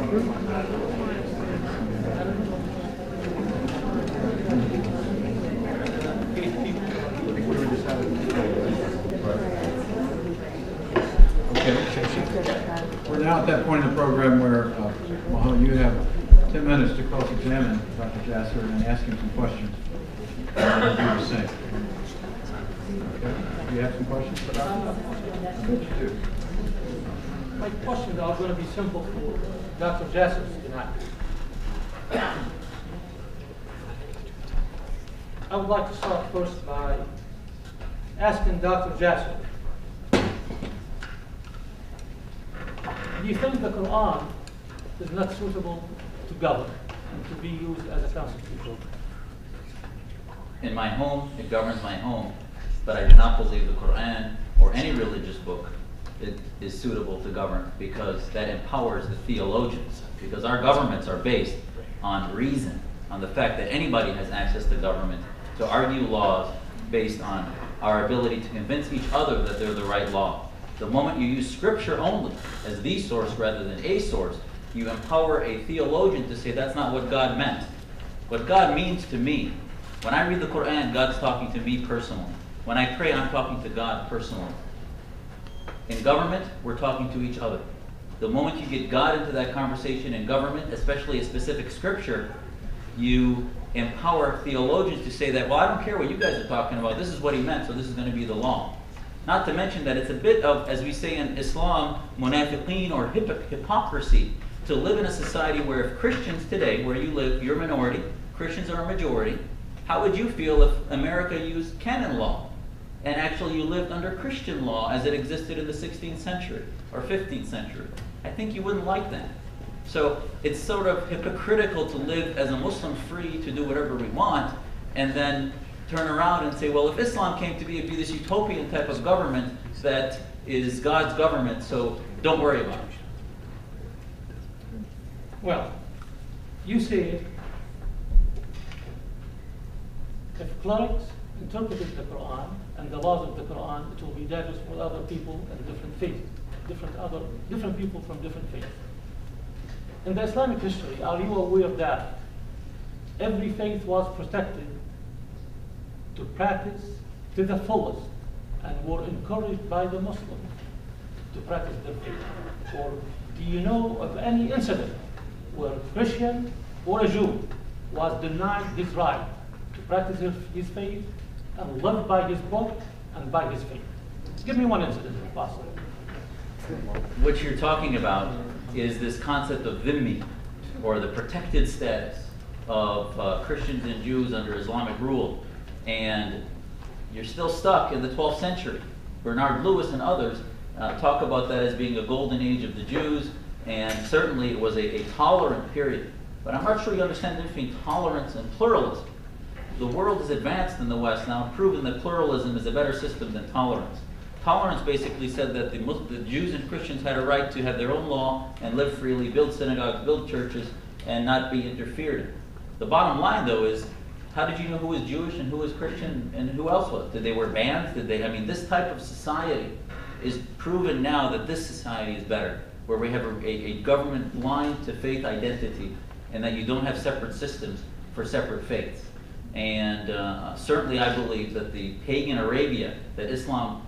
We're now at that point in the program where, Mohamed, you have 10 minutes to cross-examine Dr. Jasser and ask him some questions. I'll do the same. Okay. Do you have some questions for Dr. Jasser? My questions are going to be simple for Dr. Jasser tonight. I would like to start first by asking Dr. Jasser, do you think the Quran is not suitable to govern and to be used as a constitution? In my home, it governs my home, but I do not believe the Quran or any religious book is suitable to govern, because that empowers the theologians. Because our governments are based on reason, on the fact that anybody has access to government to argue laws based on our ability to convince each other that they're the right law. The moment you use scripture only as the source rather than a source, you empower a theologian to say that's not what God meant. What God means to me, when I read the Quran, God's talking to me personally. When I pray, I'm talking to God personally. In government, we're talking to each other. The moment you get God into that conversation in government, especially a specific scripture, you empower theologians to say that, well, I don't care what you guys are talking about, this is what he meant, so this is going to be the law. Not to mention that it's a bit of, as we say in Islam, munafiqeen, or hypocrisy, to live in a society where if Christians today, where you live, you're a minority, Christians are a majority, how would you feel if America used canon law and actually you lived under Christian law as it existed in the 16th century or 15th century? I think you wouldn't like that. So it's sort of hypocritical to live as a Muslim free to do whatever we want and then turn around and say, well, if Islam came to be, it'd be this utopian type of government that is God's government, so don't worry about it. Well, you say if clerics interpreted the Quran and the laws of the Quran, it will be dangerous for other people and different faiths, different people from different faiths. In the Islamic history, are you aware that every faith was protected to practice to the fullest and were encouraged by the Muslims to practice their faith? Or do you know of any incident where a Christian or a Jew was denied his right to practice his faith and live by his book and by his faith? Give me one incident if possible. What you're talking about is this concept of dhimmi, or the protected status of Christians and Jews under Islamic rule. And you're still stuck in the 12th century. Bernard Lewis and others talk about that as being a golden age of the Jews, and certainly it was a tolerant period. But I'm not sure you understand the difference between tolerance and pluralism. The world has advanced in the West now, proven that pluralism is a better system than tolerance. Tolerance basically said that the Jews and Christians had a right to have their own law and live freely, build synagogues, build churches, and not be interfered in. The bottom line, though, is how did you know who was Jewish and who was Christian and who else was? Did they wear bands? This type of society is proven now that this society is better, where we have a government blind to faith identity, and that you don't have separate systems for separate faiths. And certainly I believe that the pagan Arabia that Islam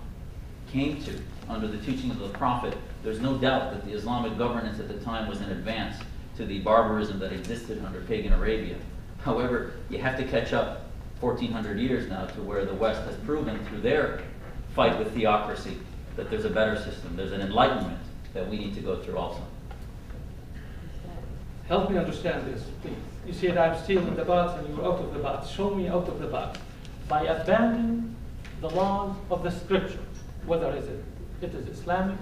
came to under the teachings of the Prophet, there's no doubt that the Islamic governance at the time was in advance to the barbarism that existed under pagan Arabia. However, you have to catch up 1,400 years now to where the West has proven through their fight with theocracy that there's a better system. There's an enlightenment that we need to go through also. Help me understand this, please. You said I'm still in the box and you're out of the box. Show me out of the box. By abandoning the laws of the scripture, whether it is Islamic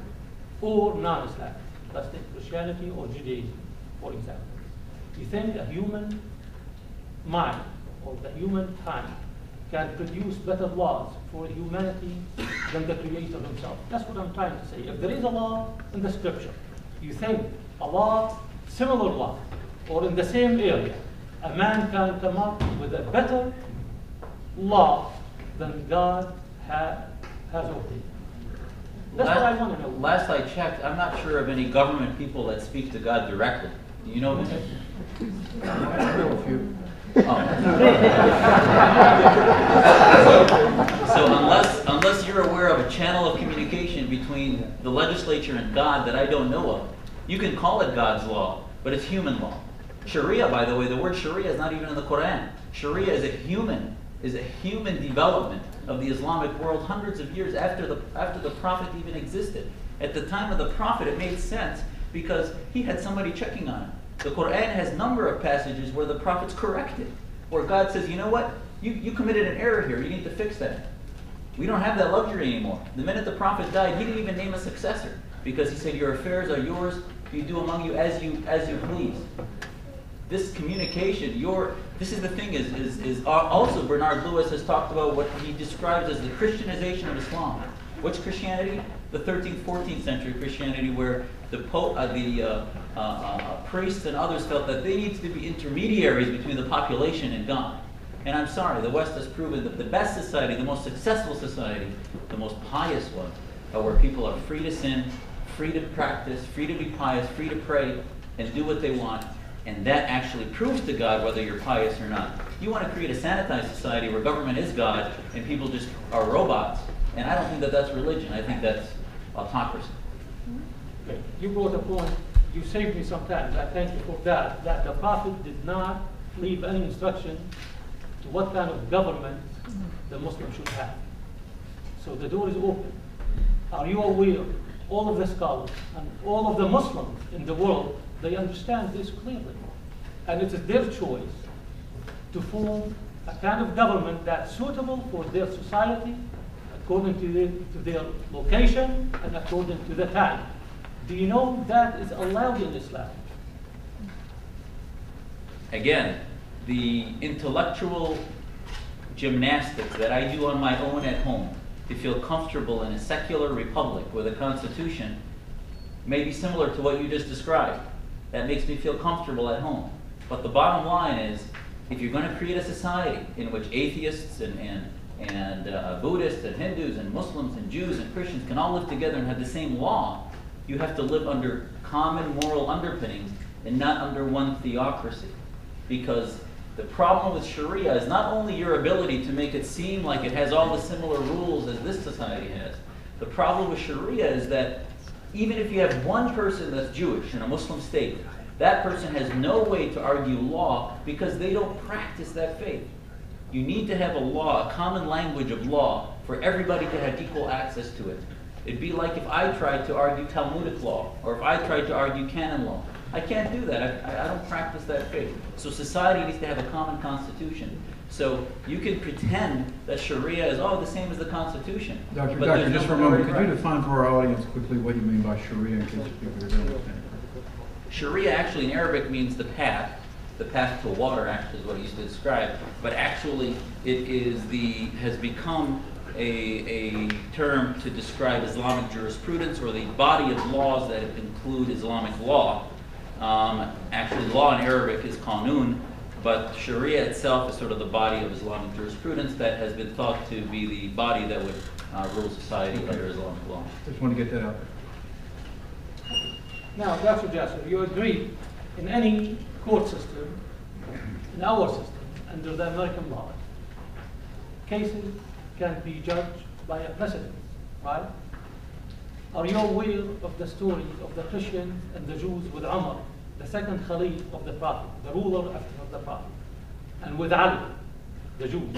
or non-Islamic. Let's take Christianity or Judaism, for example. You think a human mind or the human time can produce better laws for humanity than the Creator himself? That's what I'm trying to say. If there is a law in the scripture, you think a law, similar law, or in the same area, a man can come up with a better law than God has ordained. That's what I want to know. Last I checked, I'm not sure of any government people that speak to God directly. Do you know this? I know a few. So unless you're aware of a channel of communication between the legislature and God that I don't know of, you can call it God's law, but it's human law. Sharia, by the way, the word Sharia is not even in the Quran. Sharia is a human development of the Islamic world hundreds of years after the Prophet even existed. At the time of the Prophet, it made sense because he had somebody checking on him. The Quran has a number of passages where the Prophet's corrected, where God says, you know what, you committed an error here, you need to fix that. We don't have that luxury anymore. The minute the Prophet died, he didn't even name a successor because he said, your affairs are yours, you do among you as you please. This communication, this is the thing, is also Bernard Lewis has talked about what he describes as the Christianization of Islam. What's Christianity? The 13th, 14th century Christianity, where the priests and others felt that they needed to be intermediaries between the population and God. And I'm sorry, the West has proven that the best society, the most successful society, the most pious one, are where people are free to sin, free to practice, free to be pious, free to pray, and do what they want. And that actually proves to God whether you're pious or not. You want to create a sanitized society where government is God and people just are robots. And I don't think that that's religion. I think that's autocracy. Okay. You brought a point. You saved me sometimes. I thank you for that. That the Prophet did not leave any instruction to what kind of government the Muslim should have. So the door is open. Are you aware? All of the scholars and all of the Muslims in the world, they understand this clearly. And it is their choice to form a kind of government that's suitable for their society, according to their location and according to the time. Do you know that is allowed in Islam? Again, the intellectual gymnastics that I do on my own at home to feel comfortable in a secular republic with a constitution may be similar to what you just described. That makes me feel comfortable at home. But the bottom line is, if you're going to create a society in which atheists and Buddhists and Hindus and Muslims and Jews and Christians can all live together and have the same law, you have to live under common moral underpinnings and not under one theocracy. Because the problem with Sharia is not only your ability to make it seem like it has all the similar rules as this society has. The problem with Sharia is that even if you have one person that's Jewish in a Muslim state, that person has no way to argue law because they don't practice that faith. You need to have a law, a common language of law, for everybody to have equal access to it. It'd be like if I tried to argue Talmudic law, or if I tried to argue canon law. I can't do that. I don't practice that faith. So society needs to have a common constitution. So you can pretend that Sharia is, the same as the Constitution. Doctor, just for a moment, could you define for our audience quickly what you mean by Sharia in case people don't understand? Sharia actually in Arabic means the path. The path to water actually is what it used to describe. But actually it has become a term to describe Islamic jurisprudence, or the body of laws that include Islamic law. Actually, law in Arabic is qanun, but Sharia itself is sort of the body of Islamic jurisprudence that has been thought to be the body that would rule society under Islamic law. Just want to get that out there. Now, Dr. Jasser, you agree in any court system, in our system, under the American law, cases can be judged by a precedent, right? Are you aware of the story of the Christians and the Jews with Umar, the second Khalif of the Prophet, the ruler after the Prophet, and with Ali, the Jews?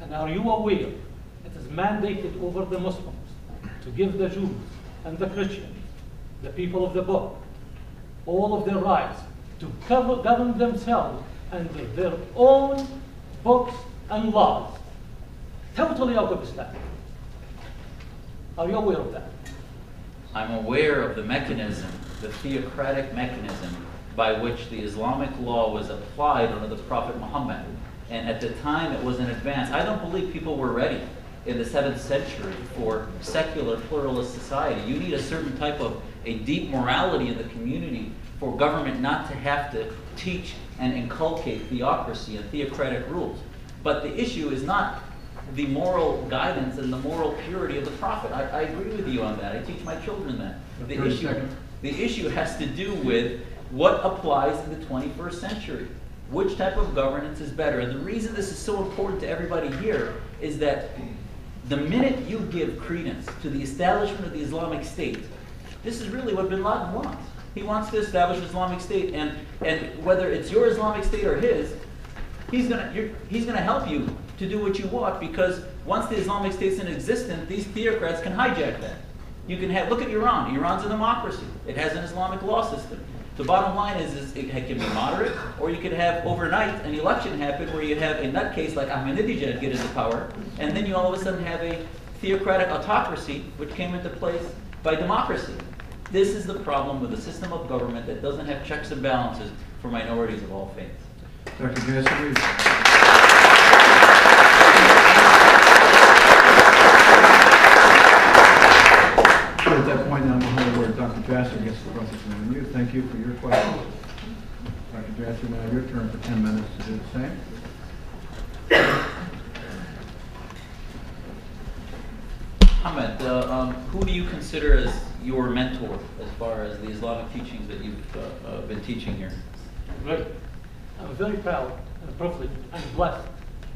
And are you aware it is mandated over the Muslims to give the Jews and the Christians, the people of the book, all of their rights to govern themselves under their own books and laws, totally out of Islam? Are you aware of that? I'm aware of the mechanism, the theocratic mechanism by which the Islamic law was applied under the Prophet Mohammed. And at the time it was in advance. I don't believe people were ready in the 7th century for secular pluralist society. You need a certain type of a deep morality in the community for government not to have to teach and inculcate theocracy and theocratic rules. But the issue is not the moral guidance and the moral purity of the Prophet. I agree with you on that. I teach my children that. The issue has to do with what applies in the 21st century. Which type of governance is better? And the reason this is so important to everybody here is that the minute you give credence to the establishment of the Islamic State, this is really what bin Laden wants. He wants to establish an Islamic State, and whether it's your Islamic State or his, he's gonna help you to do what you want, because once the Islamic State's in existence, these theocrats can hijack that. You can look at Iran. Iran's a democracy. It has an Islamic law system. The bottom line is it can be moderate, or you could have overnight an election happen where you have a nutcase like Ahmadinejad get into power, and then you all of a sudden have a theocratic autocracy which came into place by democracy. This is the problem with a system of government that doesn't have checks and balances for minorities of all faiths. Dr. Jasser, at that point now, Mohamed, where Dr. Jasser gets to cross-examine you. Thank you for your question. Dr. Jasser, now your turn for 10 minutes to do the same. Mohamed, who do you consider as your mentor as far as the Islamic teachings that you've been teaching here? Great. I'm very proud and privileged and blessed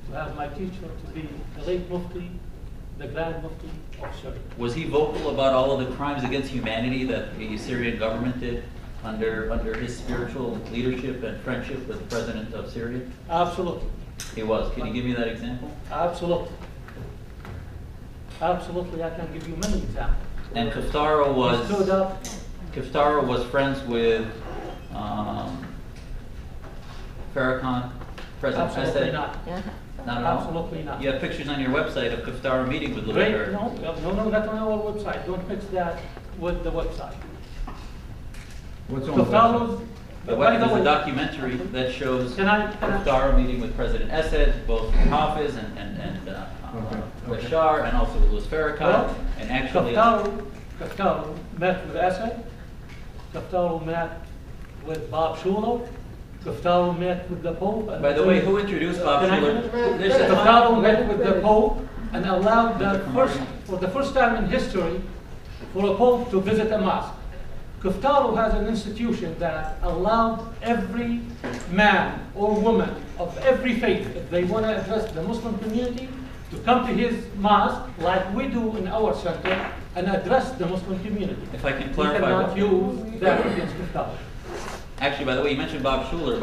to have my teacher to be the late Mufti, the Grand Mufti of Syria. Was he vocal about all of the crimes against humanity that the Syrian government did under his spiritual leadership and friendship with the president of Syria? Absolutely. He was. Can you give me that example? Absolutely. Absolutely, I can give you many examples. And Kaftara was He stood up. Kaftara was friends with Farrakhan, President Absolutely Assad. not. Not at all? Absolutely not. You have pictures on your website of Kaftara meeting with Great. Little No, not on our website. Don't mix that with the website. What's on the website? Kaftara's. There's a documentary that shows Can I- Kaftara meeting with President Assad, both Hafiz and Okay. Bashar, and also with Louis Farrakhan, Well, and actually Kaftara met with Assad. Kaftara met with Bob Schuller. Kaftara met with the Pope. And by the way, who introduced Bob Can I Schuller? finish? Kaftara met with the Pope and allowed for the first time in history for a Pope to visit a mosque. Kaftara has an institution that allowed every man or woman of every faith, if they want to address the Muslim community, to come to his mosque like we do in our center and address the Muslim community. If I can We clarify cannot what- use that against Kaftara. Actually, by the way, you mentioned Bob Schuller.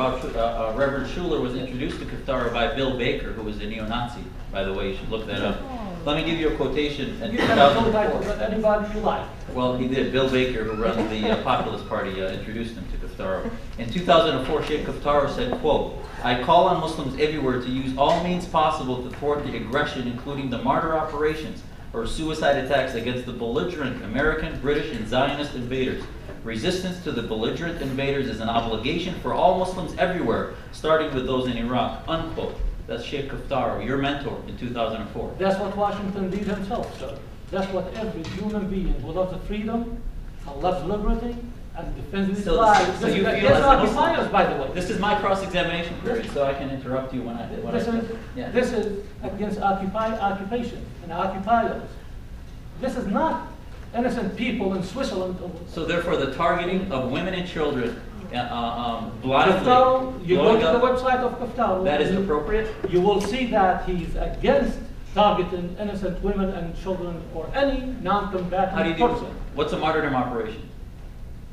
Reverend Schuller was introduced to Kaftara by Bill Baker, who was a neo-Nazi. By the way, you should look that up. Let me give you a quotation. In You can go 2004. with anybody you like. Well, he did. Bill Baker, who runs the Populist Party, introduced him to Kaftara. In 2004, Sheikh Kaftara said, quote, "I call on Muslims everywhere to use all means possible to thwart the aggression, including the martyr operations or suicide attacks against the belligerent American, British, and Zionist invaders. Resistance to the belligerent invaders is an obligation for all Muslims everywhere, starting with those in Iraq," unquote. That's Sheikh Kaftara, your mentor in 2004. That's what Washington did himself, sir. That's what every human being who loves freedom and loves liberty and defends his So life. so you feel That's as a not Muslim- defiance, by the way. This is my cross-examination period, so I can interrupt you when I yeah. This is against occupation and occupiers. This is not innocent people in Switzerland. So therefore, the targeting of women and children, blindly, Kaftara, you go blowing to the up, website of Kaftara. that is appropriate? You will see that he's against targeting innocent women and children or any How do you non-combatant do? person. What's a martyrdom operation?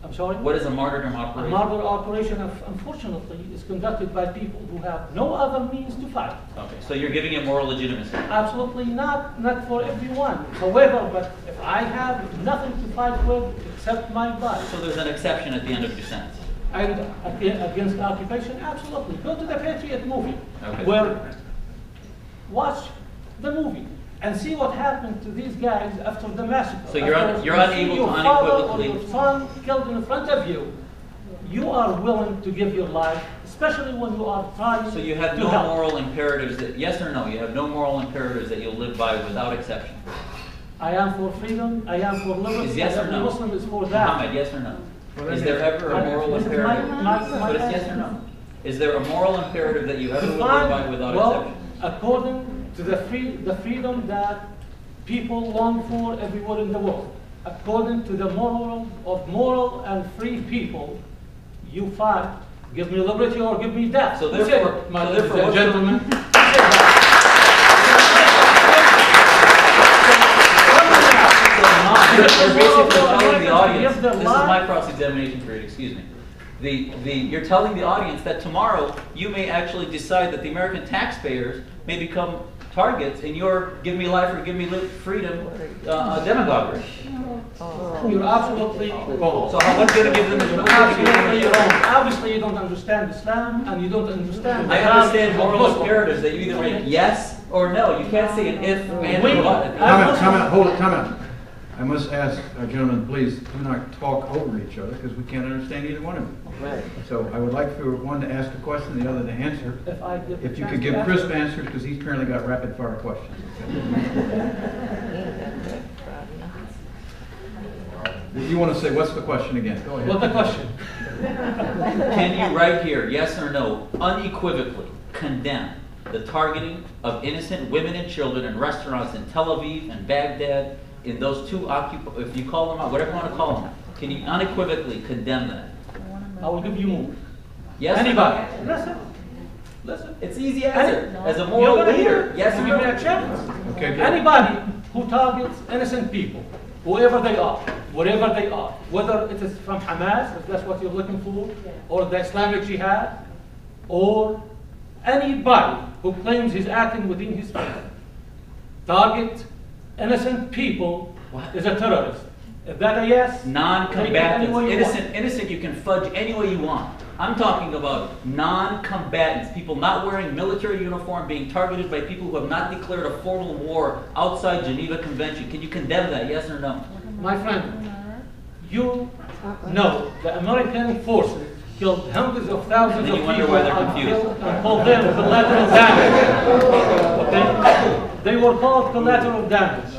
I'm sorry? What is a martyrdom A operation? martyr operation, unfortunately, is conducted by people who have no other means to fight. Okay, so you're giving it moral legitimacy. Absolutely not for everyone. However, but if I have nothing to fight with except my body, So there's an exception at the end of your sentence. and against occupation, absolutely. Go to the Patriot movie, Okay. where watch the movie and see what happened to these guys after the massacre. So you're After you're you unable see to your father or unequivocally. your son killed in front of you. You are willing to give your life, especially when you are trying So you have to no help. moral imperatives that, yes or no, you have no moral imperatives that you'll live by without exception. I am for freedom. I am for liberty. Is yes or and no? every Muslim is for that. Mohammed, yes or no? Well, Is let me- there ever a moral This is imperative? my But it's yes or no? Is there a moral imperative that you ever will live Define- by without well, exception? according to the freedom that people long for everywhere in the world, according to the moral and free people, you fight, give me liberty or give me death. So Who said therefore- it, my so ladies therefore and what's gentlemen? the- Who said that? You're basically telling the audience, Give the this is lie. my cross-examination period, excuse me. You're telling the audience that tomorrow you may actually decide that the American taxpayers may become targets in your give me life or give me freedom demagoguery. You're absolutely wrong. So what's going to give them the Absolutely wrong. Obviously, you don't understand Islam and you don't understand. I the understand values of moral Muslim. imperatives that you either make yes or no. You can't say an if and We- or but. Time out, hold it, time out. I must ask, gentlemen, please do not talk over each other because we can't understand either one of you. Right. So I would like for one to ask a question, the other to answer. If I give the If you chance could to give answer. crisp answers, because he's apparently got rapid fire questions. If you want to say, what's the question again? Go ahead. What's the question? Can you right here, yes or no, unequivocally condemn the targeting of innocent women and children in restaurants in Tel Aviv and Baghdad, in those two if you call them out, whatever you want to call them, can you unequivocally condemn that? I will give you more. Yes or Anybody? no? Listen. Listen. It's easy answer. As a You're moral gonna leader, hear. yes or Give me no? a chance. Okay, good. Anybody who targets innocent people, whoever they are, wherever they are, whether it is from Hamas, if that's what you're looking for, or the Islamic Jihad, or anybody who claims he's acting within his faith, target innocent people is a terrorist. Is that a yes? Take it any Non-combatants, way you want. innocent you can fudge any way you want. I'm talking about non-combatants, people not wearing military uniform, being targeted by people who have not declared a formal war outside Geneva Convention. Can you condemn that, yes or no? My friend, you know the American forces killed hundreds of thousands And of then you wonder people why they're and confused. killed and called them collateral damage. Okay? They were called collateral damage.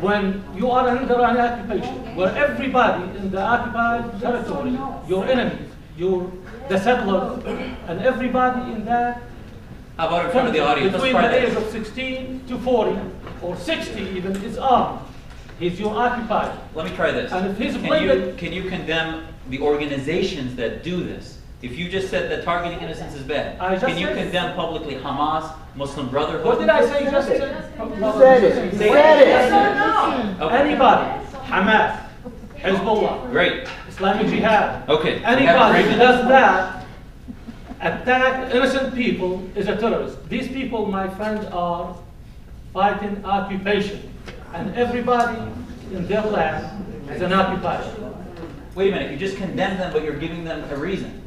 When you are under an occupation, where everybody in the occupied territory, your enemies, the settlers, and everybody in that How about in front of the audience? Let's between try the age this. of 16 to 40 or 60 even is armed. He's your occupied. Let me try this. And if he's Can blaming- you condemn the organizations that do this? If you just said that targeting innocents is bad, I just can you said- condemn publicly Hamas, Muslim Brotherhood? What did I say just You said it. You said it. Okay. Anybody, Hamas, Hezbollah, Great. Islamic Jihad, Okay. we have anybody who agreement. does that, attack innocent people is a terrorist. These people, my friend, are fighting occupation. And everybody in their land is an occupier. Wait a minute. You just condemned them, but you're giving them a reason.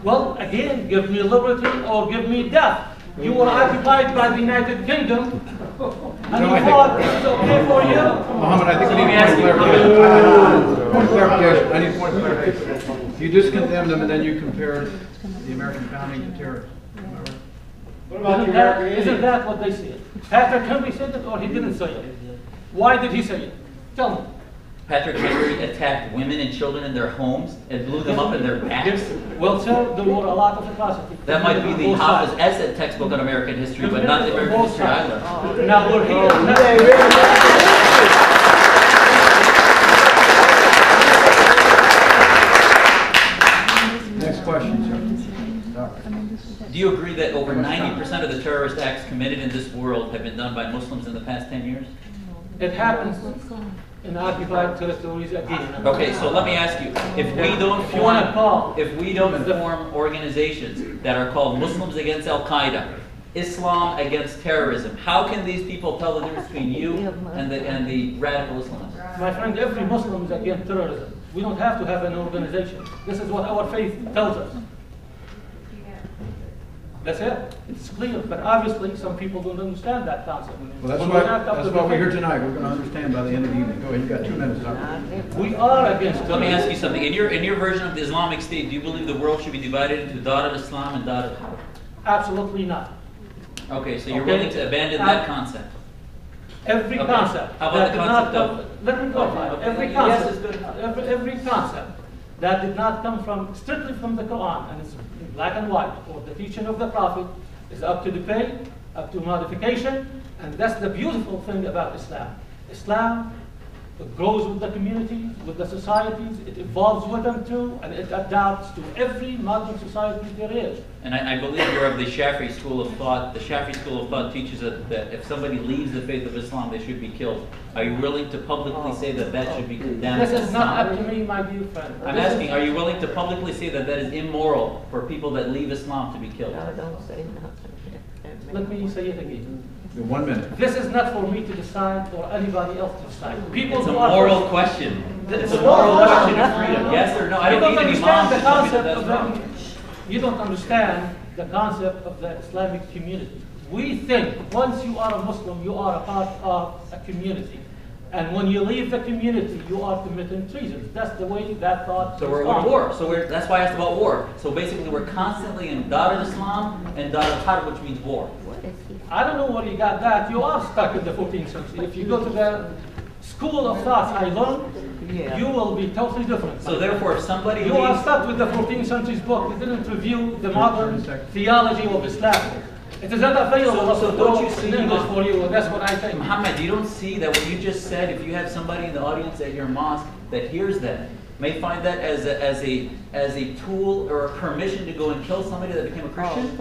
Well, again, give me liberty or give me death. You were occupied by the United Kingdom, and No, I you think- thought this is okay for you? Mohammed, I think we Let me need a ask point of you- clarification. Point of clarification. I need a point of clarification. You just condemned them and then you compared the American founding to terrorism. Am I right? What about the American Indian? Isn't that what they said? Patrick Henry said it or he didn't say it? Why did he say it? Tell me. Patrick Henry attacked women and children in their homes and blew them up in their backs. Well, sir, there were a lot of atrocities. That might be the Both Hafiz sides. Essed textbook on American history, but not the American Both history I sides. learned. Now we're here. Yeah, really. Next question, sir. Doctor. Do you agree that over 90% of the terrorist acts committed in this world have been done by Muslims in the past 10 years? It happens in occupied territories again. Okay, so let me ask you, if we don't If you want to call, form organizations that are called Muslims Against Al-Qaeda, Islam Against Terrorism, how can these people tell the difference between you and the radical Islamists? my friend, every Muslim is against terrorism. We don't have to have an organization. This is what our faith tells us. That's it. It's clear. But obviously, some people don't understand that concept. Well, When we act up to that's why the we're here faith, tonight. We're going to understand by the end of the evening. Go ahead, you've got 2 minutes, doctor. we are against terrorism. Let me ask you something. In your version of the Islamic State, do you believe the world should be divided into Dar al-Islam and Dar al-Harb? Absolutely not. Okay, so you're Okay. willing to abandon that concept. Every Okay. concept. How about that the did not concept of- come- Let me clarify. Okay. Every Yes concept. is good enough. Every concept that did not come strictly from the Quran and it's in black and white or the teaching of the Prophet is up to debate, up to modification, and that's the beautiful thing about Islam. Islam grows with the community, with the societies, it evolves with them too, and it adapts to every modern society there is. And I believe you're of the Shafi'i school of thought. The Shafi'i school of thought teaches that if somebody leaves the faith of Islam, they should be killed. Are you willing to publicly say that that should be condemned? This is not up to me, my dear friend. I'm asking, are you willing to publicly say that that is immoral for people that leave Islam to be killed? No, don't say nothing. Let me say it again. 1 minute. This is not for me to decide or anybody else to decide. People It's a who are moral question. It's It's a a moral moral question of question. freedom. Yes or no? I You don't don't need an understand imam the to tell me that concept that's of wrong. you don't understand the concept of the Islamic community. We think once you are a Muslim, you are a part of a community. And when you leave the community, you are committing treason. That's the way that thought So we're is going on. to war. So that's why I asked about war. So basically we're constantly in Dar al-Islam and Dar al-Harb, which means war. What is he? I don't know where you got that. You are stuck in the 14th century. If you go to the school of thought I learned, you will be totally different. So therefore, if somebody You are leaves, stuck with the 14th century's book. It didn't review the modern theology of Islam. It is not available So don't you see, in English for you. That's what I think. Mohammed, you don't see that what you just said, if you have somebody in the audience at your mosque that hears that, may find that as a tool or a permission to go and kill somebody that became a Christian?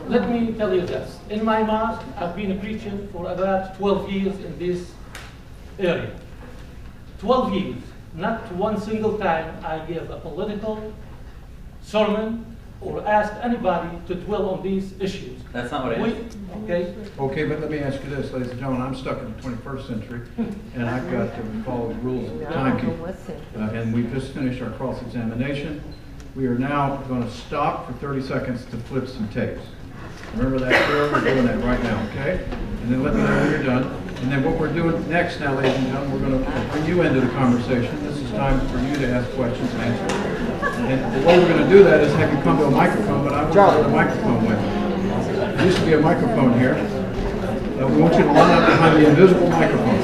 Let me tell you this. In my mosque, I've been preaching for about 12 years in this area. 12 years. Not one single time I gave a political sermon or asked anybody to dwell on these issues. That's not what I asked. Okay? Okay, but let me ask you this, ladies and gentlemen. I'm stuck in the 21st century, and I've got to follow the rules of the timekeeping. And we've just finished our cross-examination. We are now going to stop for 30 seconds to flip some tapes. Remember that, Carol? We're doing that right now, okay? And then let me know when you're done. And then what we're doing next now, ladies and gentlemen, we're going to bring you into the conversation. This is time for you to ask questions and answer. And the way we're going to do that is have you come to a microphone, but I want you to have a microphone with you. There used to be a microphone here. We want you to line up behind the invisible microphone.